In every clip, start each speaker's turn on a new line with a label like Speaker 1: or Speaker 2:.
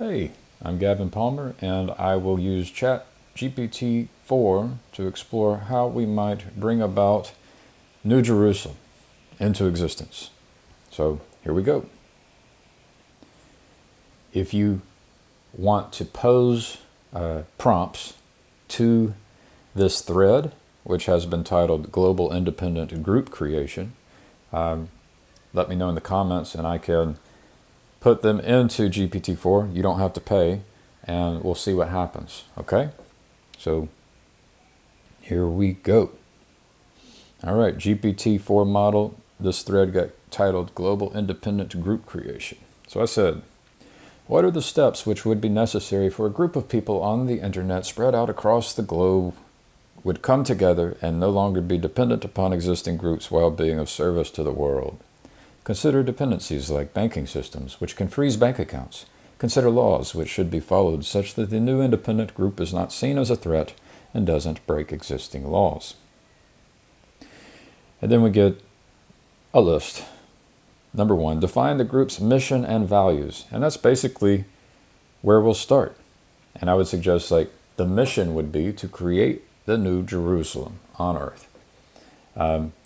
Speaker 1: Hey, I'm Gavin Palmer, and I will use ChatGPT-4 to explore how we might bring about New Jerusalem into existence. So here we go. If you want to pose prompts to this thread, which has been titled Global Independent Group Creation, let me know in the comments and I can put them into GPT-4. You don't have to pay, and we'll see what happens. Okay? So here we go. All right, GPT-4 model. This thread got titled Global Independent Group Creation. So I said, what are the steps which would be necessary for a group of people on the internet spread out across the globe would come together and no longer be dependent upon existing groups while being of service to the world? Consider dependencies like banking systems, which can freeze bank accounts. Consider laws which should be followed such that the new independent group is not seen as a threat and doesn't break existing laws. And then we get a list. Number 1, define the group's mission and values. And that's basically where we'll start. And I would suggest the mission would be to create the New Jerusalem on earth.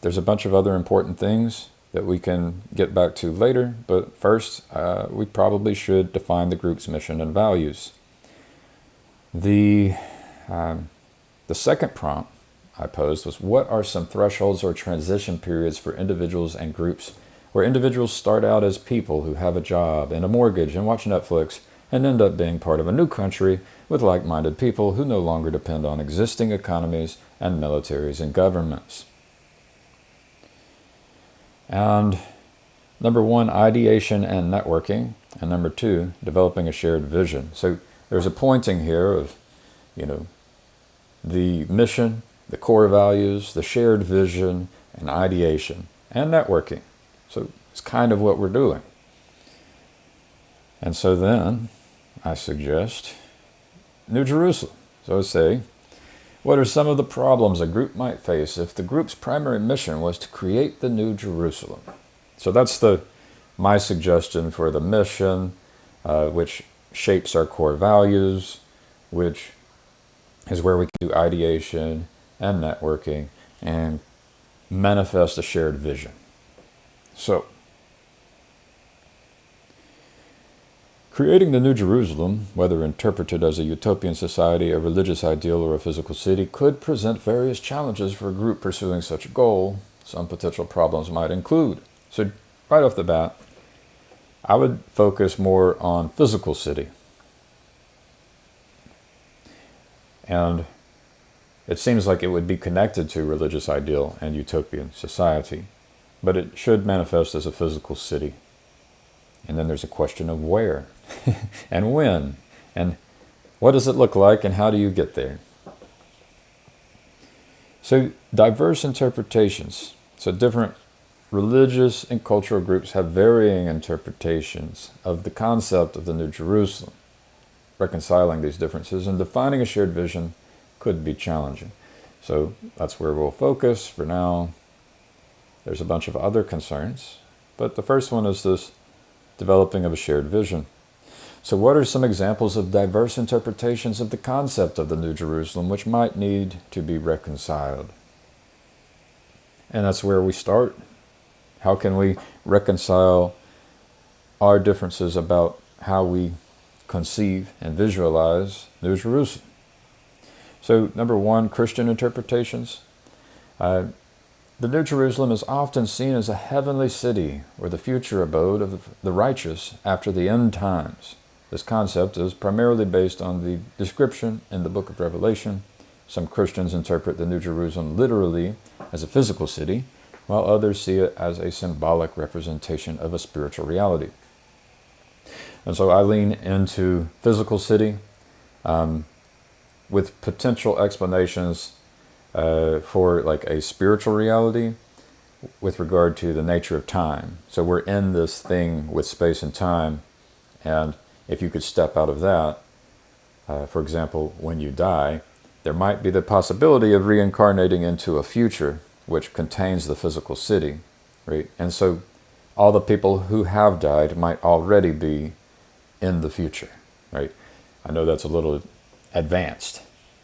Speaker 1: There's a bunch of other important things that we can get back to later, but first we probably should define the group's mission and values. The second prompt I posed was, what are some thresholds or transition periods for individuals and groups where individuals start out as people who have a job and a mortgage and watch Netflix and end up being part of a new country with like-minded people who no longer depend on existing economies and militaries and governments? And number 1, ideation and networking. And number 2, developing a shared vision. So there's a pointing here of, the mission, the core values, the shared vision, and ideation, and networking. So it's kind of what we're doing. And so then I suggest New Jerusalem. So I say, what are some of the problems a group might face if the group's primary mission was to create the New Jerusalem? So that's my suggestion for the mission, which shapes our core values, which is where we can do ideation and networking and manifest a shared vision. So, creating the New Jerusalem, whether interpreted as a utopian society, a religious ideal, or a physical city, could present various challenges for a group pursuing such a goal. Some potential problems might include. So right off the bat, I would focus more on physical city. And it seems like it would be connected to religious ideal and utopian society, but it should manifest as a physical city. And then there's a question of where and when and what does it look like and how do you get there? So diverse interpretations. So different religious and cultural groups have varying interpretations of the concept of the New Jerusalem. Reconciling these differences and defining a shared vision could be challenging. So that's where we'll focus for now. There's a bunch of other concerns, but the first one is this developing of a shared vision. So what are some examples of diverse interpretations of the concept of the New Jerusalem which might need to be reconciled? And that's where we start. How can we reconcile our differences about how we conceive and visualize New Jerusalem? So number 1, Christian interpretations. The New Jerusalem is often seen as a heavenly city or the future abode of the righteous after the end times. This concept is primarily based on the description in the book of Revelation. Some Christians interpret the New Jerusalem literally as a physical city, while others see it as a symbolic representation of a spiritual reality. And so I lean into physical city with potential explanations for a spiritual reality with regard to the nature of time. So we're in this thing with space and time, and if you could step out of that, for example, when you die, there might be the possibility of reincarnating into a future which contains the physical city, right? And so all the people who have died might already be in the future. right? I know that's a little advanced,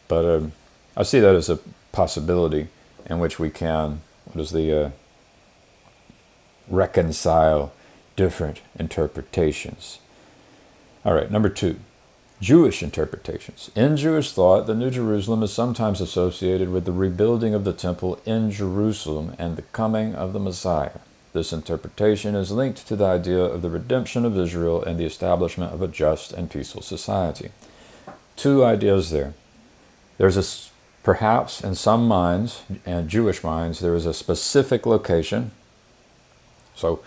Speaker 1: but I see that as a possibility in which we can, reconcile different interpretations. All right, number 2, Jewish interpretations. In Jewish thought, the New Jerusalem is sometimes associated with the rebuilding of the temple in Jerusalem and the coming of the Messiah. This interpretation is linked to the idea of the redemption of Israel and the establishment of a just and peaceful society. 2 ideas there. There's perhaps in some minds, and Jewish minds, there is a specific location. So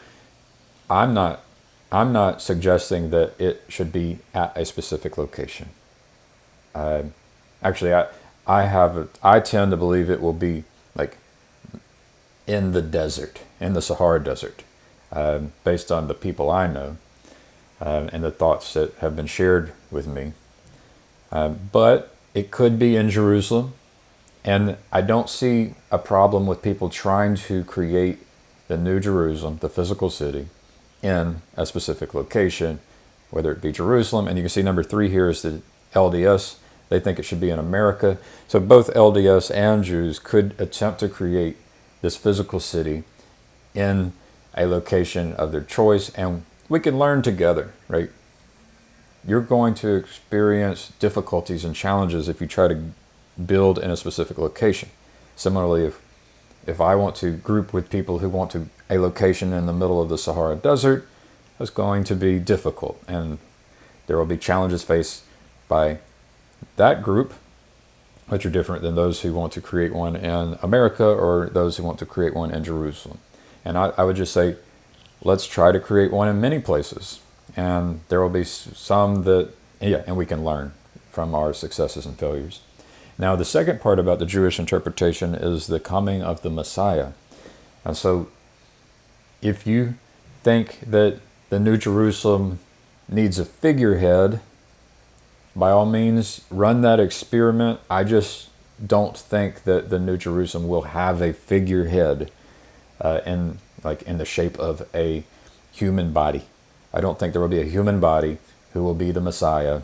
Speaker 1: I'm not suggesting that it should be at a specific location. Actually, I tend to believe it will be like in the desert, in the Sahara Desert, based on the people I know and the thoughts that have been shared with me. But it could be in Jerusalem, and I don't see a problem with people trying to create the New Jerusalem, the physical city, in a specific location, whether it be Jerusalem. And you can see number 3 here is the LDS. They think it should be in America. So both LDS and Jews could attempt to create this physical city in a location of their choice, and we can learn together, right? You're going to experience difficulties and challenges if you try to build in a specific location. Similarly, if I want to group with people who want a location in the middle of the Sahara Desert, it's going to be difficult, and there will be challenges faced by that group, which are different than those who want to create one in America or those who want to create one in Jerusalem. And I would just say, let's try to create one in many places. And there will be some that, and we can learn from our successes and failures. Now, the second part about the Jewish interpretation is the coming of the Messiah. And so, if you think that the New Jerusalem needs a figurehead, by all means, run that experiment. I just don't think that the New Jerusalem will have a figurehead in the shape of a human body. I don't think there will be a human body who will be the Messiah,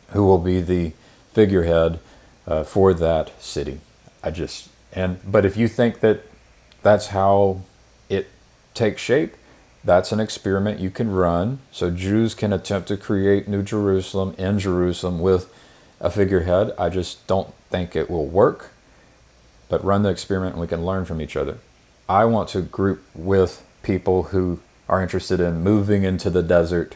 Speaker 1: who will be the figurehead for that city. But if you think that that's how it takes shape, that's an experiment you can run. So Jews can attempt to create New Jerusalem in Jerusalem with a figurehead. I just don't think it will work. But run the experiment and we can learn from each other. I want to group with people who are interested in moving into the desert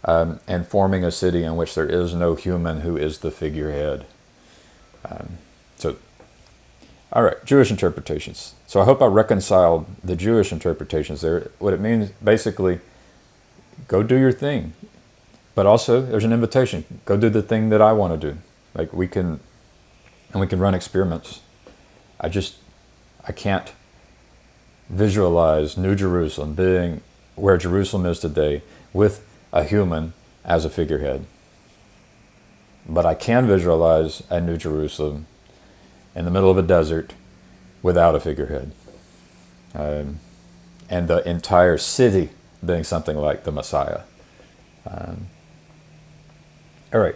Speaker 1: and forming a city in which there is no human who is the figurehead. All right, Jewish interpretations. So I hope I reconciled the Jewish interpretations there. What it means, basically, go do your thing. But also, there's an invitation. Go do the thing that I want to do. We can run experiments. I can't visualize New Jerusalem being where Jerusalem is today with a human as a figurehead. But I can visualize a New Jerusalem in the middle of a desert without a figurehead. And the entire city being something like the Messiah. All right.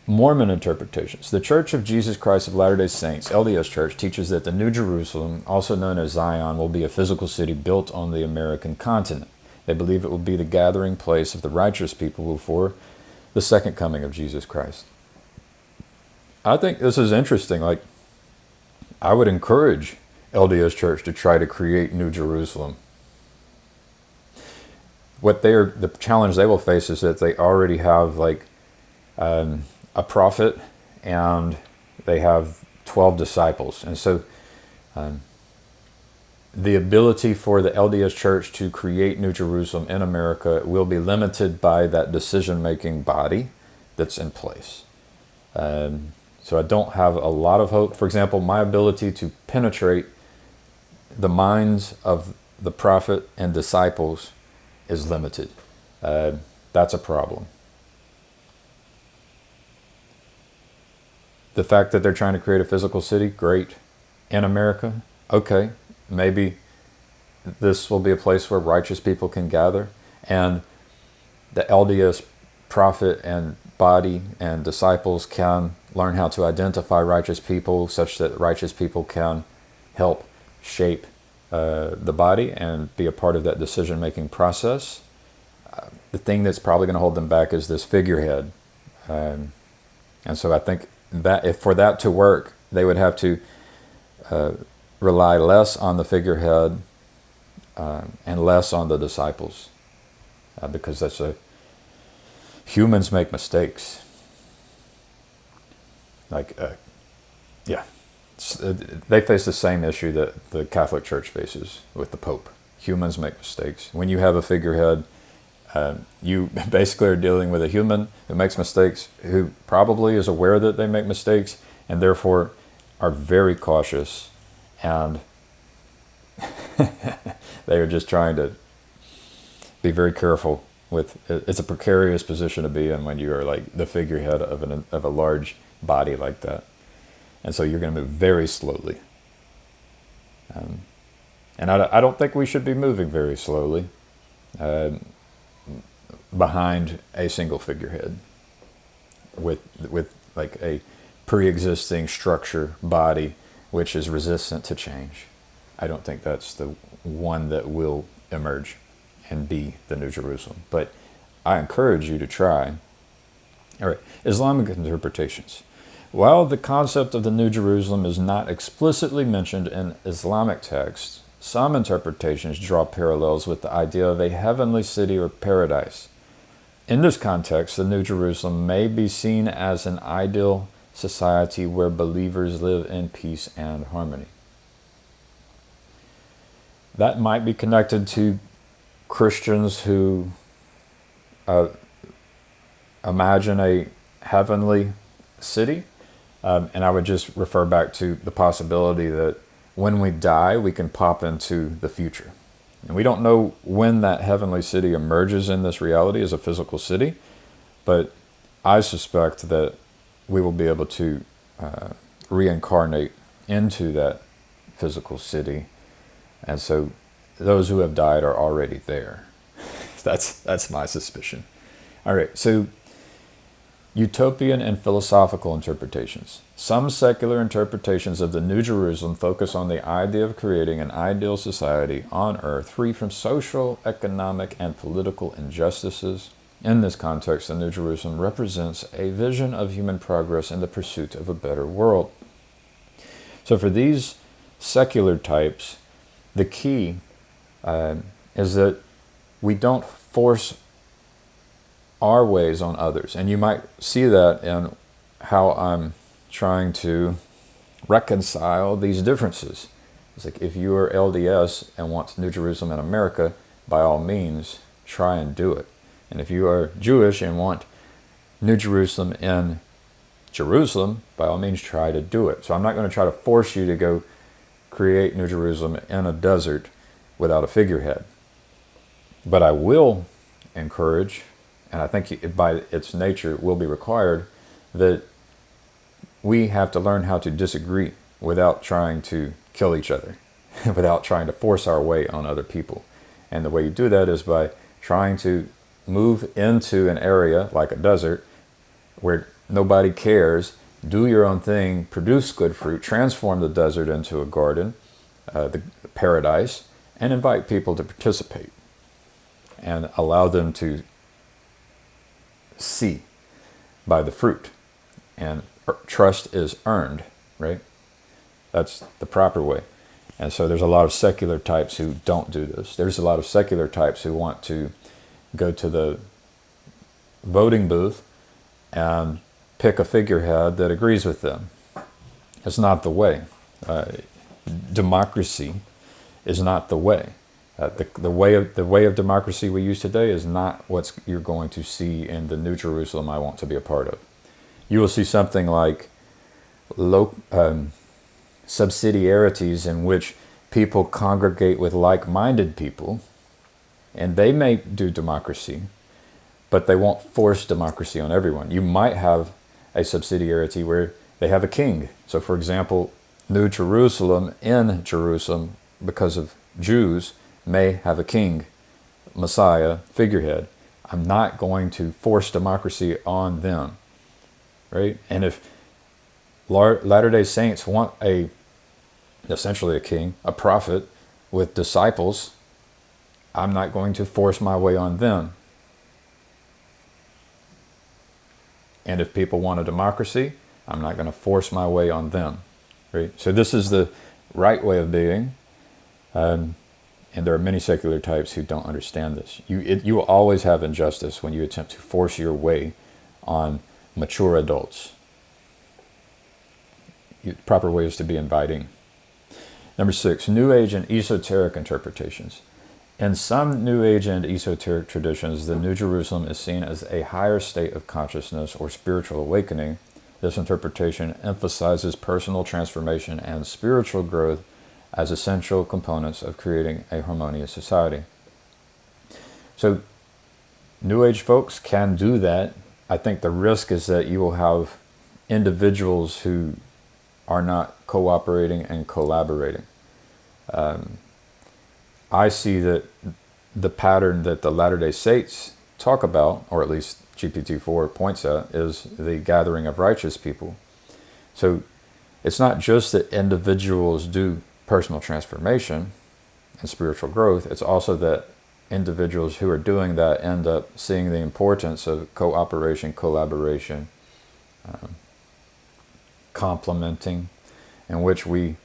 Speaker 1: Mormon interpretations. The Church of Jesus Christ of Latter-day Saints, LDS Church, teaches that the New Jerusalem, also known as Zion, will be a physical city built on the American continent. They believe it will be the gathering place of the righteous people before the second coming of Jesus Christ. I think this is interesting. I would encourage LDS Church to try to create New Jerusalem. The challenge they will face is that they already have a prophet and they have 12 disciples. And so the ability for the LDS Church to create New Jerusalem in America will be limited by that decision-making body that's in place. So I don't have a lot of hope. For example, my ability to penetrate the minds of the prophet and disciples is limited. That's a problem. The fact that they're trying to create a physical city, great. In America, okay. Maybe this will be a place where righteous people can gather. And the LDS prophet and body and disciples can learn how to identify righteous people such that righteous people can help shape the body and be a part of that decision-making process. The thing that's probably going to hold them back is this figurehead. And so I think that if for that to work, they would have to rely less on the figurehead and less on the disciples, because humans make mistakes. They face the same issue that the Catholic Church faces with the Pope. Humans make mistakes. When you have a figurehead, you basically are dealing with a human who makes mistakes, who probably is aware that they make mistakes, and therefore are very cautious, and they are just trying to be very careful with. It's a precarious position to be in when you are like the figurehead of a large body like that, and so you're going to move very slowly. And I don't think we should be moving very slowly behind a single figurehead with like a pre-existing structure body which is resistant to change. I don't think that's the one that will emerge and be the New Jerusalem. But I encourage you to try. All right, Islamic interpretations. While the concept of the New Jerusalem is not explicitly mentioned in Islamic texts, some interpretations draw parallels with the idea of a heavenly city or paradise. In this context, the New Jerusalem may be seen as an ideal society where believers live in peace and harmony. That might be connected to Christians who imagine a heavenly city. And I would just refer back to the possibility that when we die, we can pop into the future. And we don't know when that heavenly city emerges in this reality as a physical city, but I suspect that we will be able to reincarnate into that physical city. And so those who have died are already there. That's my suspicion. All right, so utopian and philosophical interpretations. Some secular interpretations of the New Jerusalem focus on the idea of creating an ideal society on earth free from social, economic, and political injustices. In this context, the New Jerusalem represents a vision of human progress in the pursuit of a better world. So for these secular types, the key is that we don't force our ways on others. And you might see that in how I'm trying to reconcile these differences. It's like if you are LDS and want New Jerusalem in America, by all means, try and do it. And if you are Jewish and want New Jerusalem in Jerusalem, by all means, try to do it. So I'm not going to try to force you to go create New Jerusalem in a desert without a figurehead. But I will encourage, and I think it, by its nature will be required, that we have to learn how to disagree without trying to kill each other, without trying to force our way on other people. And the way you do that is by trying to move into an area like a desert where nobody cares, do your own thing, produce good fruit, transform the desert into a garden, the paradise, and invite people to participate and allow them to see by the fruit. And trust is earned, right? That's the proper way. And so there's a lot of secular types who don't do this. There's a lot of secular types who want to go to the voting booth and pick a figurehead that agrees with them. It's not the way. Democracy is not the way. The way of democracy we use today is not what you're going to see in the New Jerusalem I want to be a part of. You will see something like subsidiarities in which people congregate with like-minded people, and they may do democracy, but they won't force democracy on everyone. You might have a subsidiarity where they have a king. So for example, New Jerusalem in Jerusalem, because of Jews, may have a king, Messiah, figurehead. I'm not going to force democracy on them, right? And if Latter-day Saints want essentially a king, a prophet with disciples, I'm not going to force my way on them. And if people want a democracy, I'm not going to force my way on them, right? So this is the right way of being. And there are many secular types who don't understand this. You will always have injustice when you attempt to force your way on mature adults. Proper way is to be inviting. Number 6, New Age and esoteric interpretations. In some New Age and esoteric traditions, the New Jerusalem is seen as a higher state of consciousness or spiritual awakening. This interpretation emphasizes personal transformation and spiritual growth as essential components of creating a harmonious society. So, New Age folks can do that. I think the risk is that you will have individuals who are not cooperating and collaborating. I see that the pattern that the Latter-day Saints talk about, or at least GPT-4 points at, is the gathering of righteous people. So it's not just that individuals do personal transformation and spiritual growth, it's also that individuals who are doing that end up seeing the importance of cooperation, collaboration, complementing, in which we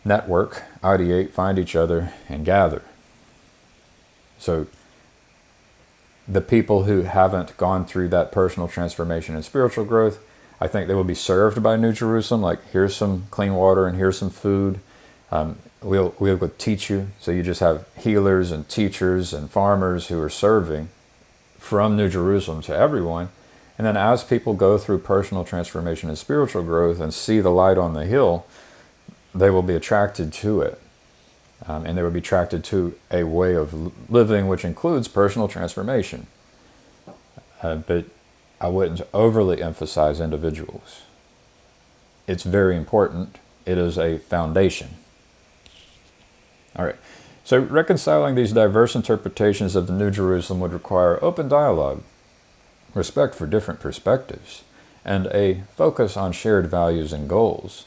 Speaker 1: network, ideate, find each other, and gather. So the people who haven't gone through that personal transformation and spiritual growth, I think they will be served by New Jerusalem, like here's some clean water and here's some food. We'll go teach you. So you just have healers and teachers and farmers who are serving from New Jerusalem to everyone. And then as people go through personal transformation and spiritual growth and see the light on the hill, they will be attracted to it. And they will be attracted to a way of living which includes personal transformation. But I wouldn't overly emphasize individuals. It's very important. It is a foundation. All right. So reconciling these diverse interpretations of the New Jerusalem would require open dialogue, respect for different perspectives, and a focus on shared values and goals.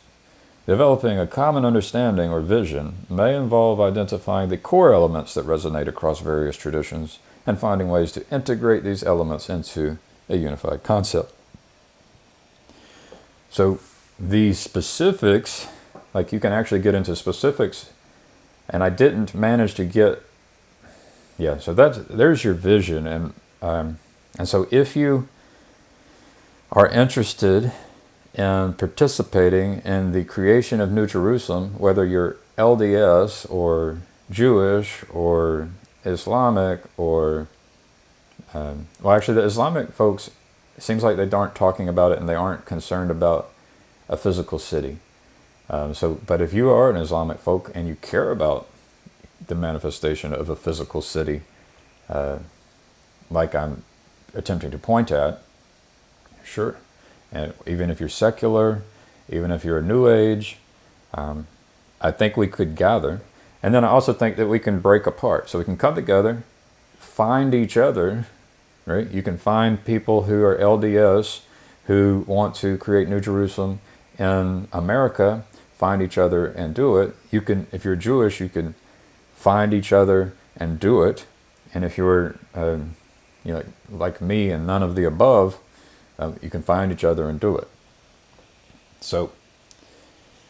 Speaker 1: Developing a common understanding or vision may involve identifying the core elements that resonate across various traditions and finding ways to integrate these elements into a unified concept. So the specifics, like you can actually get into specifics, and I didn't manage to get, so there's your vision. And so if you are interested in participating in the creation of New Jerusalem, whether you're LDS or Jewish or Islamic or, actually the Islamic folks, it seems like they aren't talking about it and they aren't concerned about a physical city. But if you are an Islamic folk and you care about the manifestation of a physical city, like I'm attempting to point at, sure. And even if you're secular, even if you're a New Age, I think we could gather. And then I also think that we can break apart. So we can come together, find each other, right? You can find people who are LDS who want to create New Jerusalem in America, find each other and do it. You can, if you're Jewish, you can find each other and do it. And if you're, like me and none of the above, you can find each other and do it. So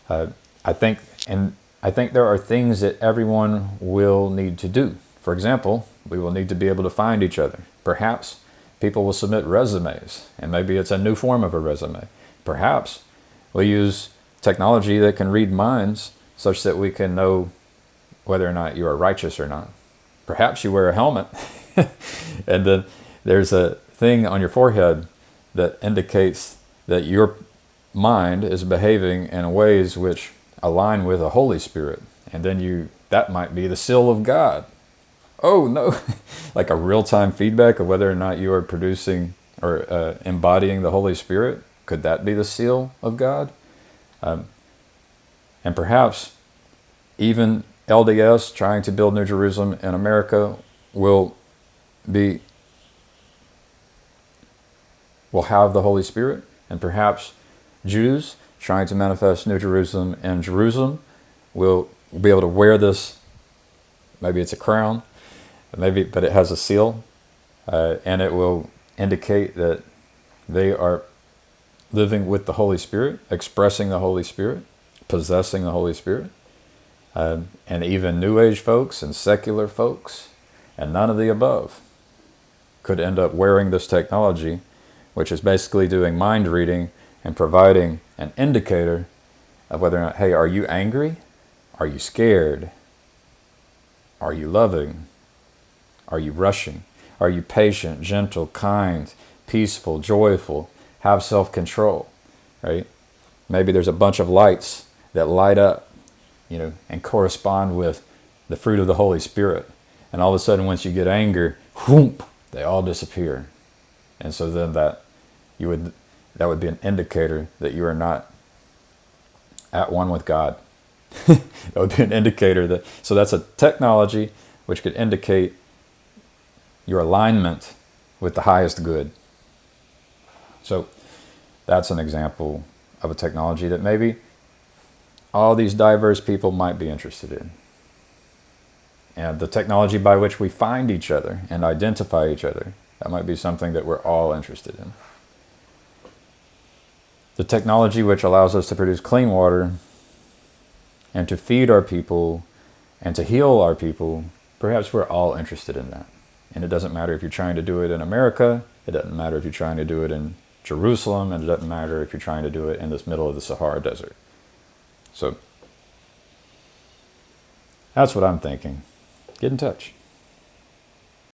Speaker 1: I think there are things that everyone will need to do. For example, we will need to be able to find each other. Perhaps people will submit resumes, and maybe it's a new form of a resume. Perhaps we'll use technology that can read minds such that we can know whether or not you are righteous or not. Perhaps you wear a helmet, and then there's a thing on your forehead that indicates that your mind is behaving in ways which align with the Holy Spirit. And then that might be the seal of God. Oh no, like a real-time feedback of whether or not you are producing or embodying the Holy Spirit. Could that be the seal of God? And perhaps even LDS trying to build New Jerusalem in America will will have the Holy Spirit, and perhaps Jews trying to manifest New Jerusalem in Jerusalem will be able to wear this. Maybe it's a crown, but it has a seal, and it will indicate that they are living with the Holy Spirit, expressing the Holy Spirit, possessing the Holy Spirit. And even New Age folks and secular folks, and none of the above, could end up wearing this technology, which is basically doing mind reading and providing an indicator of whether or not, hey, are you angry? Are you scared? Are you loving? Are you rushing? Are you patient, gentle, kind, peaceful, joyful, have self-control, right? Maybe there's a bunch of lights that light up, and correspond with the fruit of the Holy Spirit. And all of a sudden, once you get anger, whoop, they all disappear. And so then that would be an indicator that you are not at one with God. That would be an indicator so that's a technology which could indicate your alignment with the highest good. So that's an example of a technology that maybe all these diverse people might be interested in. And the technology by which we find each other and identify each other, that might be something that we're all interested in. The technology which allows us to produce clean water and to feed our people and to heal our people, perhaps we're all interested in that. And it doesn't matter if you're trying to do it in America, it doesn't matter if you're trying to do it in Jerusalem, and it doesn't matter if you're trying to do it in this middle of the Sahara Desert. So that's what I'm thinking. Get in touch.